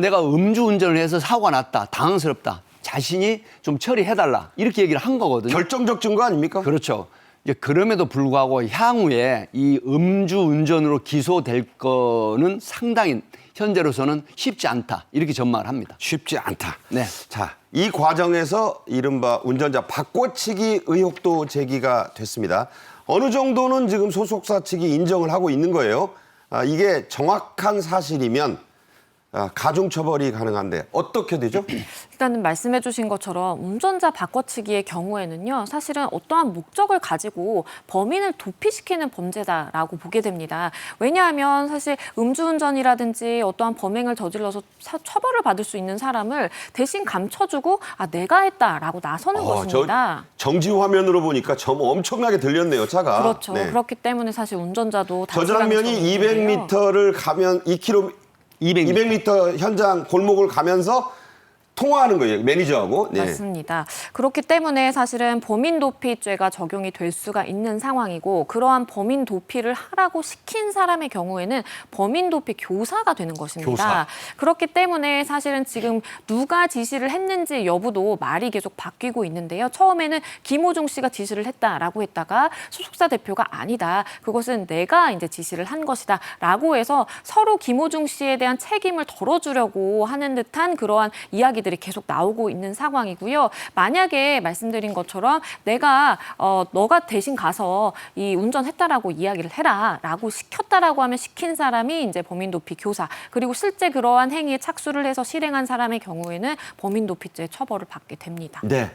내가 음주운전을 해서 사고가 났다. 당황스럽다. 자신이 좀 처리해달라. 이렇게 얘기를 한 거거든요. 결정적 증거 아닙니까? 그렇죠. 이제 그럼에도 불구하고 향후에 이 음주운전으로 기소될 거는 상당히 현재로서는 쉽지 않다. 이렇게 전망을 합니다. 쉽지 않다. 네. 자, 이 과정에서 이른바 운전자 바꿔치기 의혹도 제기가 됐습니다. 어느 정도는 지금 소속사 측이 인정을 하고 있는 거예요. 이게 정확한 사실이면 가중처벌이 가능한데 어떻게 되죠? 일단은 말씀해 주신 것처럼 운전자 바꿔치기의 경우에는요, 사실은 어떠한 목적을 가지고 범인을 도피시키는 범죄다라고 보게 됩니다. 왜냐하면 사실 음주운전이라든지 어떠한 범행을 저질러서 처벌을 받을 수 있는 사람을 대신 감춰주고 내가 했다라고 나서는 것입니다. 정지 화면으로 보니까 엄청나게 들렸네요, 차가. 그렇죠. 네. 그렇기 때문에 사실 운전자도 저 장면이 200m를 가면 200m 현장 골목을 가면서 통화하는 거예요, 매니저하고. 네. 맞습니다. 그렇기 때문에 사실은 범인 도피죄가 적용이 될 수가 있는 상황이고, 그러한 범인 도피를 하라고 시킨 사람의 경우에는 범인 도피 교사가 되는 것입니다. 교사. 그렇기 때문에 사실은 지금 누가 지시를 했는지 여부도 말이 계속 바뀌고 있는데요. 처음에는 김호중 씨가 지시를 했다라고 했다가 소속사 대표가 아니다. 그것은 내가 이제 지시를 한 것이다라고 해서 서로 김호중 씨에 대한 책임을 덜어주려고 하는 듯한 그러한 이야기들이 계속 나오고 있는 상황이고요. 만약에 말씀드린 것처럼 내가 너가 대신 가서 이 운전했다라고 이야기를 해라라고 시켰다라고 하면 시킨 사람이 이제 범인 도피 교사, 그리고 실제 그러한 행위에 착수를 해서 실행한 사람의 경우에는 범인 도피죄 처벌을 받게 됩니다. 네.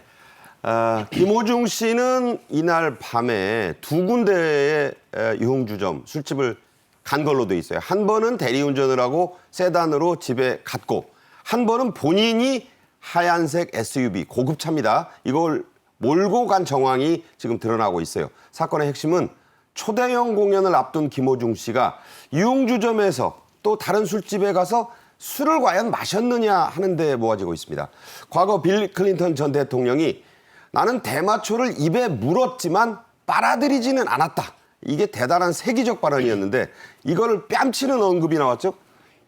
김호중 씨는 이날 밤에 두 군데의 유흥주점, 술집을 간 걸로 돼 있어요. 한 번은 대리운전을 하고 세단으로 집에 갔고, 한 번은 본인이 하얀색 SUV, 고급차입니다. 이걸 몰고 간 정황이 지금 드러나고 있어요. 사건의 핵심은 초대형 공연을 앞둔 김호중 씨가 유흥주점에서 또 다른 술집에 가서 술을 과연 마셨느냐 하는 데 모아지고 있습니다. 과거 빌 클린턴 전 대통령이 나는 대마초를 입에 물었지만 빨아들이지는 않았다. 이게 대단한 세기적 발언이었는데 이거를 뺨치는 언급이 나왔죠?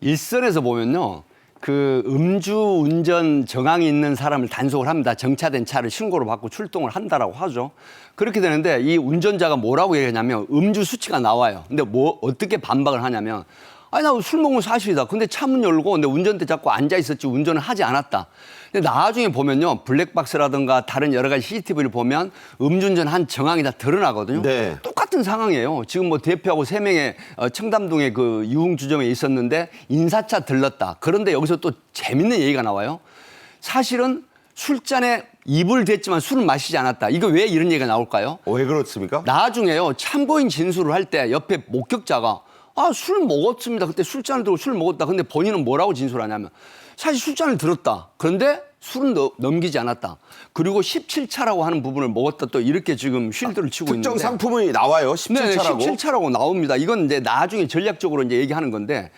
일선에서 보면요. 그 음주운전 정황이 있는 사람을 단속을 합니다. 정차된 차를 신고를 받고 출동을 한다라고 하죠. 그렇게 되는데 이 운전자가 뭐라고 얘기하냐면 음주 수치가 나와요. 근데 어떻게 반박을 하냐면 아니, 나 술 먹은 사실이다. 근데 차 문 열고 근데 운전대 잡고 앉아 있었지 운전을 하지 않았다. 근데 나중에 보면요. 블랙박스라든가 다른 여러 가지 CCTV를 보면 음주운전 한 정황이 다 드러나거든요. 네. 똑같은 상황이에요. 지금 뭐 대표하고 3명의 청담동의 그 유흥주점에 있었는데 인사차 들렀다. 그런데 여기서 또 재밌는 얘기가 나와요. 사실은 술잔에 입을 댔지만 술을 마시지 않았다. 이거 왜 이런 얘기가 나올까요? 왜 그렇습니까? 나중에요. 참고인 진술을 할 때 옆에 목격자가 술 먹었습니다. 그때 술잔을 들고 술 먹었다. 근데 본인은 뭐라고 진술하냐면 사실 술잔을 들었다. 그런데 술은 넘기지 않았다. 그리고 17차라고 하는 부분을 먹었다. 또 이렇게 지금 쉴드를 치고 있는데. 특정 상품이 나와요. 17차라고. 네, 17차라고 나옵니다. 이건 이제 나중에 전략적으로 이제 얘기하는 건데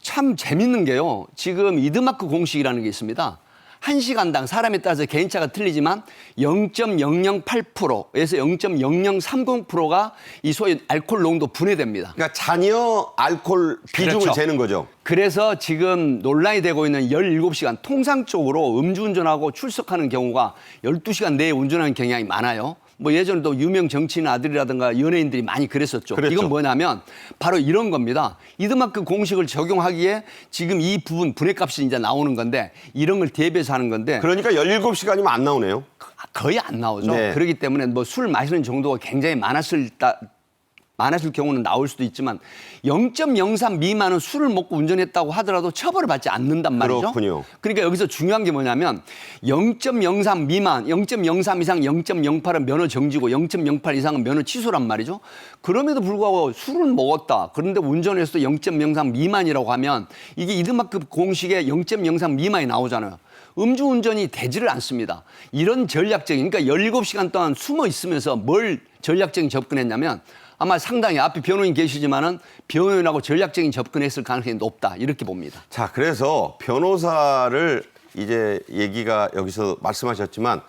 참 재밌는 게요. 지금 이드마크 공식이라는 게 있습니다. 1시간당 사람에 따라서 개인차가 틀리지만 0.008%에서 0.0030%가 이 소위 알코올 농도 분해됩니다. 그러니까 잔여 알코올 비중을 그렇죠. 재는 거죠. 그래서 지금 논란이 되고 있는 17시간 통상적으로 음주운전하고 출석하는 경우가 12시간 내에 운전하는 경향이 많아요. 뭐 예전에도 유명 정치인 아들이라든가 연예인들이 많이 그랬었죠. 그랬죠. 이건 뭐냐면 바로 이런 겁니다. 이드마크 공식을 적용하기에 지금 이 부분 분해값이 이제 나오는 건데 이런 걸 대비해서 하는 건데 그러니까 17시간이면 안 나오네요. 거의 안 나오죠. 네. 그렇기 때문에 뭐 술 마시는 정도가 굉장히 많았을 경우는 나올 수도 있지만 0.03 미만은 술을 먹고 운전했다고 하더라도 처벌을 받지 않는단 말이죠. 그렇군요. 그러니까 여기서 중요한 게 뭐냐면 0.03 미만, 0.03 이상 0.08은 면허 정지고 0.08 이상은 면허 취소란 말이죠. 그럼에도 불구하고 술을 먹었다. 그런데 운전해서도 0.03 미만이라고 하면 이게 이드마크 공식에 0.03 미만이 나오잖아요. 음주운전이 되지를 않습니다. 이런 전략적인, 그러니까 17시간 동안 숨어 있으면서 뭘 전략적인 접근했냐면 아마 상당히 앞에 변호인 계시지만은 변호인하고 전략적인 접근했을 가능성이 높다. 이렇게 봅니다. 자, 그래서 변호사를 이제 얘기가 여기서 말씀하셨지만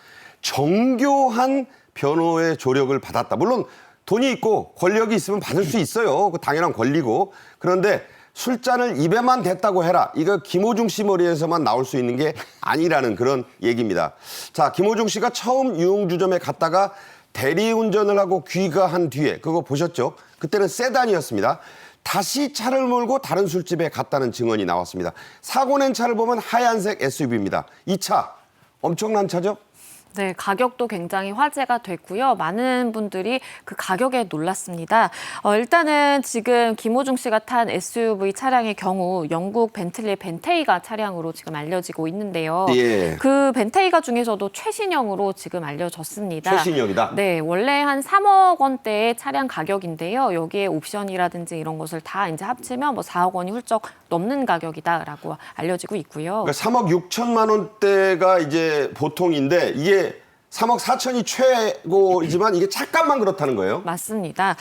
정교한 변호의 조력을 받았다. 물론 돈이 있고 권력이 있으면 받을 수 있어요. 그 당연한 권리고. 그런데 술잔을 입에만 댔다고 해라. 이거 김호중 씨 머리에서만 나올 수 있는 게 아니라는 그런 얘기입니다. 자, 김호중 씨가 처음 유흥주점에 갔다가 대리운전을 하고 귀가한 뒤에 그거 보셨죠? 그때는 세단이었습니다. 다시 차를 몰고 다른 술집에 갔다는 증언이 나왔습니다. 사고 낸 차를 보면 하얀색 SUV입니다. 이 차 엄청난 차죠? 네, 가격도 굉장히 화제가 됐고요. 많은 분들이 그 가격에 놀랐습니다. 일단은 지금 김호중 씨가 탄 SUV 차량의 경우 영국 벤틀리 벤테이가 차량으로 지금 알려지고 있는데요. 예. 그 벤테이가 중에서도 최신형으로 지금 알려졌습니다. 최신형이다? 네, 원래 한 3억 원대의 차량 가격인데요. 여기에 옵션이라든지 이런 것을 다 이제 합치면 뭐 4억 원이 훌쩍 넘는 가격이다라고 알려지고 있고요. 그러니까 3억 6천만 원대가 이제 보통인데 이게 3억 4천이 최고이지만 이게 차값만 그렇다는 거예요? 맞습니다.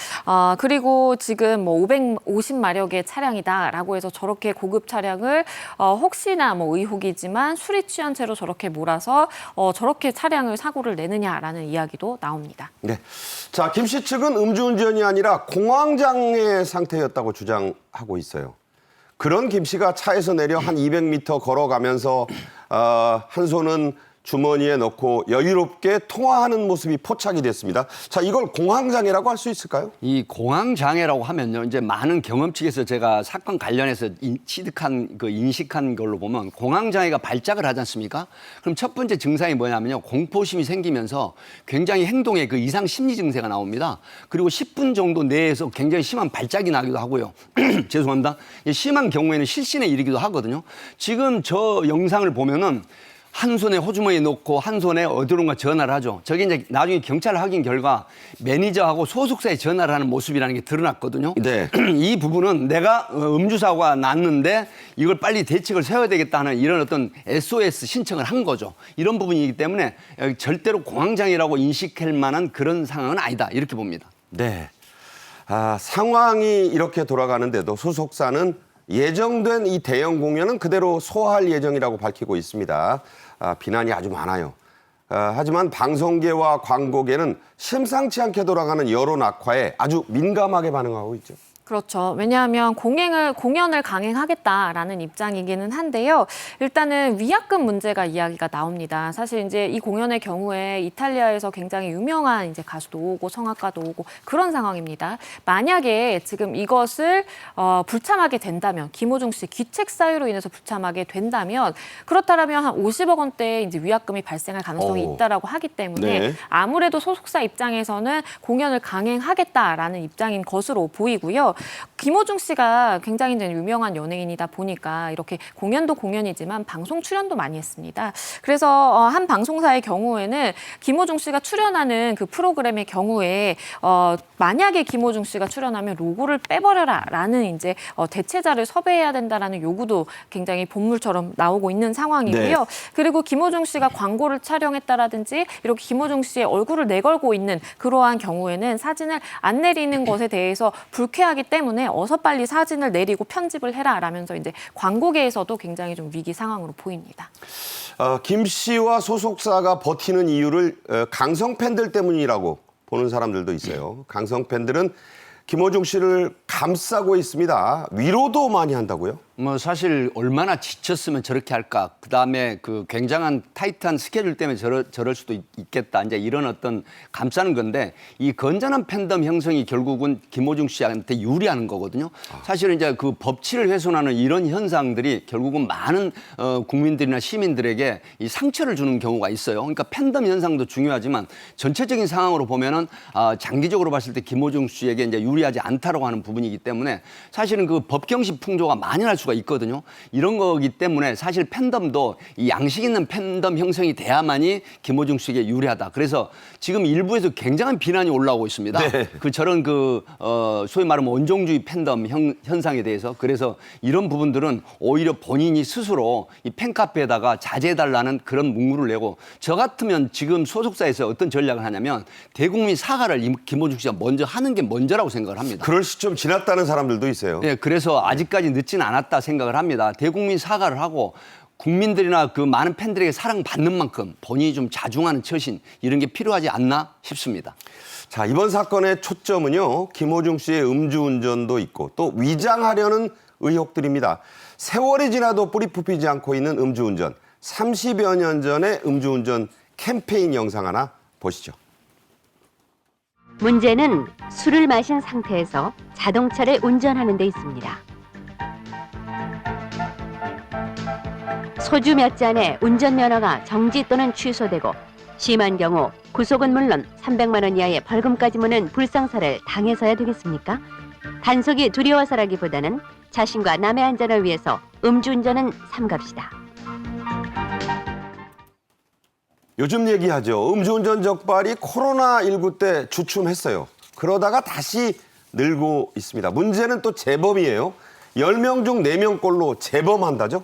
그리고 지금 뭐 550마력의 차량이다라고 해서 저렇게 고급 차량을 혹시나 뭐 의혹이지만 술이 취한 채로 저렇게 몰아서 저렇게 차량을 사고를 내느냐라는 이야기도 나옵니다. 네. 자, 김 씨 측은 음주운전이 아니라 공황장애 상태였다고 주장하고 있어요. 그런 김 씨가 차에서 내려 한 200m 걸어가면서 한 손은 주머니에 넣고 여유롭게 통화하는 모습이 포착이 됐습니다. 자, 이걸 공황장애라고 할 수 있을까요? 이 공황장애라고 하면요, 이제 많은 경험칙에서 제가 사건 관련해서 인식한 걸로 보면 공황장애가 발작을 하지 않습니까? 그럼 첫 번째 증상이 뭐냐면요, 공포심이 생기면서 굉장히 행동에 그 이상 심리 증세가 나옵니다. 그리고 10분 정도 내에서 굉장히 심한 발작이 나기도 하고요. 죄송합니다. 심한 경우에는 실신에 이르기도 하거든요. 지금 저 영상을 보면은 한 손에 호주머니에 넣고 한 손에 어디론가 전화를 하죠. 저게 이제 나중에 경찰 확인 결과 매니저하고 소속사에 전화를 하는 모습이라는 게 드러났거든요. 네. 이 부분은 내가 음주사고가 났는데 이걸 빨리 대책을 세워야 되겠다는 이런 어떤 SOS 신청을 한 거죠. 이런 부분이기 때문에 절대로 공황장애라고 인식할 만한 그런 상황은 아니다. 이렇게 봅니다. 네. 상황이 이렇게 돌아가는데도 소속사는 예정된 이 대형 공연은 그대로 소화할 예정이라고 밝히고 있습니다. 비난이 아주 많아요. 하지만 방송계와 광고계는 심상치 않게 돌아가는 여론 악화에 아주 민감하게 반응하고 있죠. 그렇죠. 왜냐하면 공연을 강행하겠다라는 입장이기는 한데요. 일단은 위약금 문제가 이야기가 나옵니다. 사실 이제 이 공연의 경우에 이탈리아에서 굉장히 유명한 이제 가수도 오고 성악가도 오고 그런 상황입니다. 만약에 지금 이것을 불참하게 된다면, 김호중 씨 귀책 사유로 인해서 불참하게 된다면, 그렇다면 한 50억 원대의 이제 위약금이 발생할 가능성이 있다라고 하기 때문에 네. 아무래도 소속사 입장에서는 공연을 강행하겠다라는 입장인 것으로 보이고요. 김호중 씨가 굉장히 유명한 연예인이다 보니까 이렇게 공연도 공연이지만 방송 출연도 많이 했습니다. 그래서 한 방송사의 경우에는 김호중 씨가 출연하는 그 프로그램의 경우에 만약에 김호중 씨가 출연하면 로고를 빼버려라라는 이제 대체자를 섭외해야 된다라는 요구도 굉장히 본물처럼 나오고 있는 상황이고요. 네. 그리고 김호중 씨가 광고를 촬영했다라든지 이렇게 김호중 씨의 얼굴을 내걸고 있는 그러한 경우에는 사진을 안 내리는 것에 대해서 불쾌하기 때문에 어서 빨리 사진을 내리고 편집을 해라라면서 이제 광고계에서도 굉장히 좀 위기 상황으로 보입니다. 김 씨와 소속사가 버티는 이유를 강성 팬들 때문이라고 보는 사람들도 있어요. 강성 팬들은 김호중 씨를 감싸고 있습니다. 위로도 많이 한다고요? 뭐 사실 얼마나 지쳤으면 저렇게 할까. 그다음에 그 굉장한 타이트한 스케줄 때문에 저럴 수도 있겠다. 이제 이런 어떤 감싸는 건데 이 건전한 팬덤 형성이 결국은 김호중 씨한테 유리하는 거거든요. 사실은 이제 그 법치를 훼손하는 이런 현상들이 결국은 많은 국민들이나 시민들에게 이 상처를 주는 경우가 있어요. 그러니까 팬덤 현상도 중요하지만 전체적인 상황으로 보면은 장기적으로 봤을 때 김호중 씨에게 이제 유리하지 않다라고 하는 부분이기 때문에 사실은 그 법경시 풍조가 만연할 수가 있거든요. 이런 거기 때문에 사실 팬덤도 이 양식 있는 팬덤 형성이 돼야만이 김호중 씨에게 유리하다. 그래서 지금 일부에서 굉장한 비난이 올라오고 있습니다. 네. 저런 소위 말하면 원종주의 팬덤 현상에 대해서. 그래서 이런 부분들은 오히려 본인이 스스로 이 팬카페에다가 자제해달라는 그런 문구를 내고, 저 같으면 지금 소속사에서 어떤 전략을 하냐면 대국민 사과를 김호중 씨가 먼저 하는 게 먼저라고 생각을 합니다. 그럴 시점 지났다는 사람들도 있어요. 네, 그래서 아직까지 늦지는 않았다 생각을 합니다. 대국민 사과를 하고 국민들이나 그 많은 팬들에게 사랑받는 만큼 본인이 좀 자중하는 처신, 이런 게 필요하지 않나 싶습니다. 자, 이번 사건의 초점은요, 김호중 씨의 음주운전도 있고 또 위장하려는 의혹들입니다. 세월이 지나도 뿌리 뽑히지 않고 있는 음주운전. 30여 년 전의 음주운전 캠페인 영상 하나 보시죠. 문제는 술을 마신 상태에서 자동차를 운전하는 데 있습니다. 소주 몇 잔에 운전면허가 정지 또는 취소되고 심한 경우 구속은 물론 300만 원 이하의 벌금까지 무는 불상사를 당해서야 되겠습니까? 단속이 두려워서라기보다는 자신과 남의 안전을 위해서 음주운전은 삼갑시다. 요즘 얘기하죠. 음주운전 적발이 코로나19 때 주춤했어요. 그러다가 다시 늘고 있습니다. 문제는 또 재범이에요. 10명 중 4명꼴로 재범한다죠?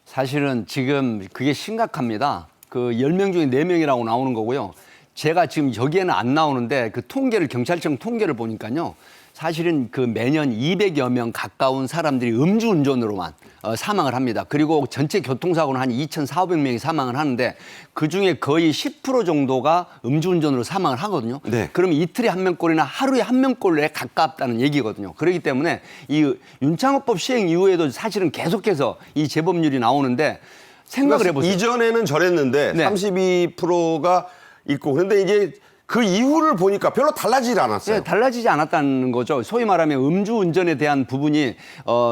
사실은 지금 그게 심각합니다. 그 10명 중에 4명이라고 나오는 거고요. 제가 지금 여기에는 안 나오는데 그 통계를 경찰청 통계를 보니까요. 사실은 그 매년 200여 명 가까운 사람들이 음주운전으로만 사망을 합니다. 그리고 전체 교통사고는 한 2,400명이 사망을 하는데 그중에 거의 10% 정도가 음주운전으로 사망을 하거든요. 네. 그러면 이틀에 한 명꼴이나 하루에 한 명꼴에 가깝다는 얘기거든요. 그렇기 때문에 이 윤창호법 시행 이후에도 사실은 계속해서 이 재범률이 나오는데 생각을 해보세요. 이전에는 저랬는데 네. 32%가 있고 그런데 이게 그 이후를 보니까 별로 달라지지 않았어요. 네, 달라지지 않았다는 거죠. 소위 말하면 음주운전에 대한 부분이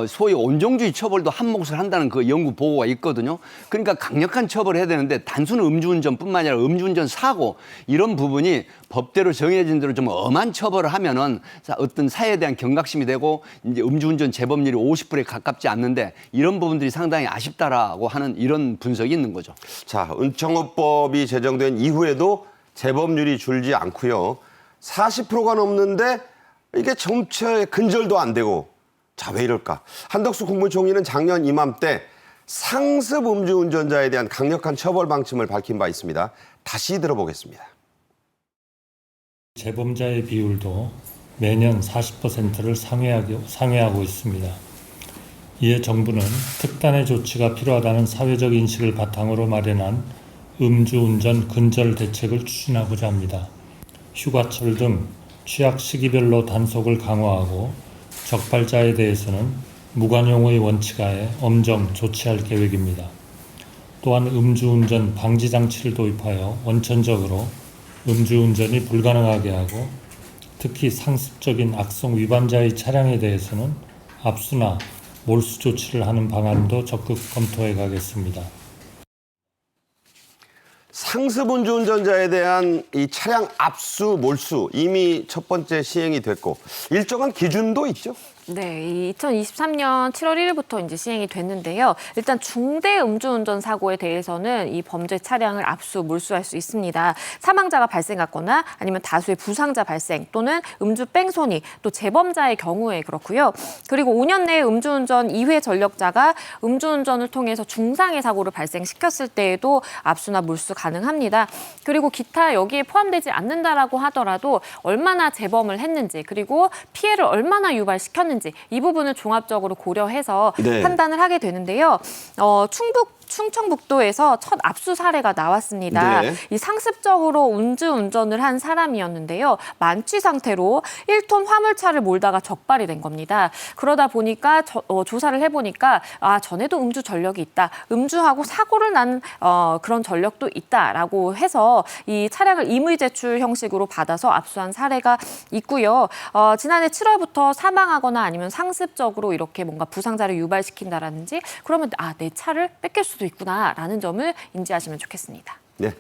소위 온종주의 처벌도 한 몫을 한다는 그 연구 보고가 있거든요. 그러니까 강력한 처벌을 해야 되는데 단순 음주운전뿐만 아니라 음주운전 사고 이런 부분이 법대로 정해진 대로 좀 엄한 처벌을 하면은 어떤 사회에 대한 경각심이 되고 이제 음주운전 재범률이 50%에 가깝지 않는데 이런 부분들이 상당히 아쉽다라고 하는 이런 분석이 있는 거죠. 자, 은창호법이 제정된 이후에도 재범률이 줄지 않고요. 40%가 넘는데 이게 정체에 근절도 안 되고 자, 왜 이럴까? 한덕수 국무총리는 작년 이맘때 상습 음주운전자에 대한 강력한 처벌 방침을 밝힌 바 있습니다. 다시 들어보겠습니다. 재범자의 비율도 매년 40%를 상회하고 있습니다. 이에 정부는 특단의 조치가 필요하다는 사회적 인식을 바탕으로 마련한 음주운전 근절 대책을 추진하고자 합니다. 휴가철 등 취약 시기별로 단속을 강화하고 적발자에 대해서는 무관용의 원칙하에 엄정 조치할 계획입니다. 또한 음주운전 방지 장치를 도입하여 원천적으로 음주운전이 불가능하게 하고 특히 상습적인 악성 위반자의 차량에 대해서는 압수나 몰수 조치를 하는 방안도 적극 검토해 가겠습니다. 상습 음주운전자에 대한 이 차량 압수, 몰수 이미 첫 번째 시행이 됐고 일정한 기준도 있죠. 네, 이 2023년 7월 1일부터 이제 시행이 됐는데요. 일단 중대 음주운전 사고에 대해서는 이 범죄 차량을 압수, 몰수할 수 있습니다. 사망자가 발생했거나 아니면 다수의 부상자 발생 또는 음주 뺑소니 또 재범자의 경우에 그렇고요. 그리고 5년 내에 음주운전 2회 전력자가 음주운전을 통해서 중상해 사고를 발생시켰을 때에도 압수나 몰수 가능합니다. 그리고 기타 여기에 포함되지 않는다라고 하더라도 얼마나 재범을 했는지 그리고 피해를 얼마나 유발시켰는지 이 부분을 종합적으로 고려해서 네. 판단을 하게 되는데요. 충청북도에서 첫 압수 사례가 나왔습니다. 네. 이 상습적으로 음주운전을 한 사람이었는데요. 만취 상태로 1톤 화물차를 몰다가 적발이 된 겁니다. 그러다 보니까 조사를 해보니까 전에도 음주 전력이 있다. 음주하고 사고를 난 그런 전력도 있다라고 해서 이 차량을 임의 제출 형식으로 받아서 압수한 사례가 있고요. 지난해 7월부터 사망하거나 아니면 상습적으로 이렇게 뭔가 부상자를 유발시킨다라든지 그러면 내 차를 뺏길 수도 있구나라는 점을 인지하시면 좋겠습니다. 네.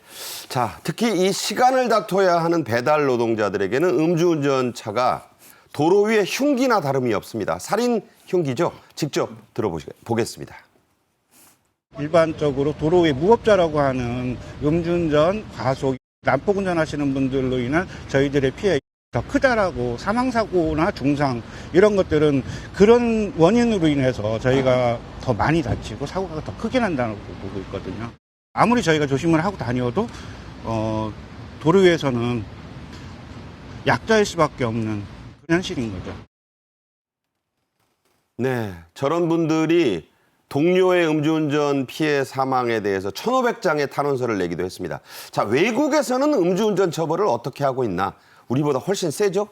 자, 특히 이 시간을 다퉈야 하는 배달 노동자들에게는 음주운전차가 도로 위의 흉기나 다름이 없습니다. 살인 흉기죠. 직접 들어보겠습니다. 일반적으로 도로의 무법자라고 하는 음주운전, 과속, 난폭운전 하시는 분들로 인한 저희들의 피해 더 크다라고 사망사고나 중상 이런 것들은 그런 원인으로 인해서 저희가 더 많이 다치고 사고가 더 크게 난다고 보고 있거든요. 아무리 저희가 조심을 하고 다녀도 도로 위에서는 약자일 수밖에 없는 그런 현실인 거죠. 네, 저런 분들이 동료의 음주운전 피해 사망에 대해서 1,500장의 탄원서를 내기도 했습니다. 자, 외국에서는 음주운전 처벌을 어떻게 하고 있나? 우리보다 훨씬 세죠?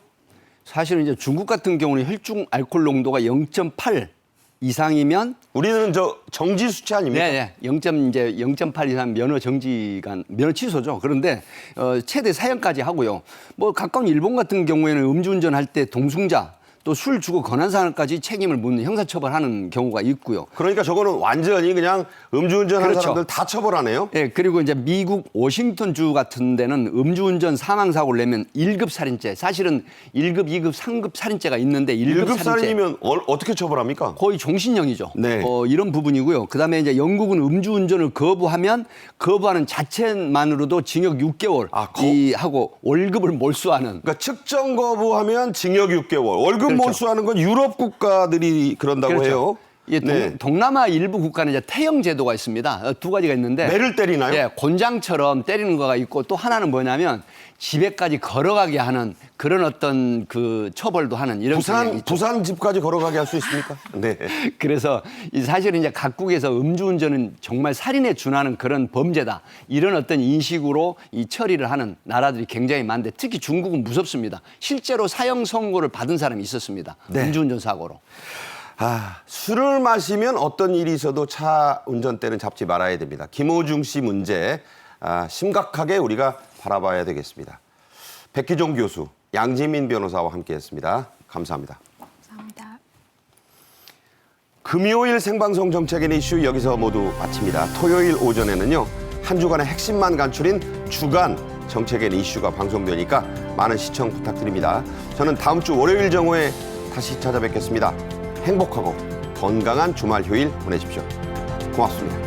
사실은 이제 중국 같은 경우는 혈중 알코올 농도가 0.8 이상이면 우리는 저 정지 수치 아닙니까? 네, 0.8 이상 면허 정지가 면허 취소죠. 그런데 최대 사형까지 하고요. 뭐 가까운 일본 같은 경우에는 음주운전할 때 동승자 또 술 주고 권한 사람까지 책임을 묻는 형사처벌하는 경우가 있고요. 그러니까 저거는 완전히 그냥 음주운전하는 그렇죠. 사람들 다 처벌하네요. 예, 그리고 이제 미국 워싱턴주 같은 데는 음주운전 사망 사고를 내면 1급 살인죄, 사실은 1급, 2급, 3급 살인죄가 있는데 1급 1급 살인이면 어떻게 처벌합니까? 거의 종신형이죠. 네. 이런 부분이고요. 그다음에 이제 영국은 음주운전을 거부하면 거부하는 자체만으로도 징역 6개월 하고 월급을 몰수하는. 그러니까 측정 거부하면 징역 6개월, 월급 그렇죠. 몰수하는 건 유럽 국가들이 그런다고 그렇죠. 해요. 예, 네. 동남아 일부 국가는 이제 태형 제도가 있습니다. 두 가지가 있는데 매를 때리나요? 예, 곤장처럼 때리는 거가 있고 또 하나는 뭐냐면 집에까지 걸어가게 하는 그런 어떤 그 처벌도 하는 이런 경향이 있죠. 부산 집까지 걸어가게 할 수 있습니까? 네. 그래서 사실은 이제 각국에서 음주운전은 정말 살인에 준하는 그런 범죄다. 이런 어떤 인식으로 이 처리를 하는 나라들이 굉장히 많은데 특히 중국은 무섭습니다. 실제로 사형 선고를 받은 사람이 있었습니다. 네. 음주운전 사고로. 술을 마시면 어떤 일이 있어도 차 운전대는 잡지 말아야 됩니다. 김호중 씨 문제 심각하게 우리가 바라봐야 되겠습니다. 백기종 교수, 양지민 변호사와 함께했습니다. 감사합니다. 감사합니다. 금요일 생방송 정책인 이슈 여기서 모두 마칩니다. 토요일 오전에는요. 한 주간의 핵심만 간추린 주간 정책인 이슈가 방송되니까 많은 시청 부탁드립니다. 저는 다음 주 월요일 정오에 다시 찾아뵙겠습니다. 행복하고 건강한 주말 휴일 보내십시오. 고맙습니다.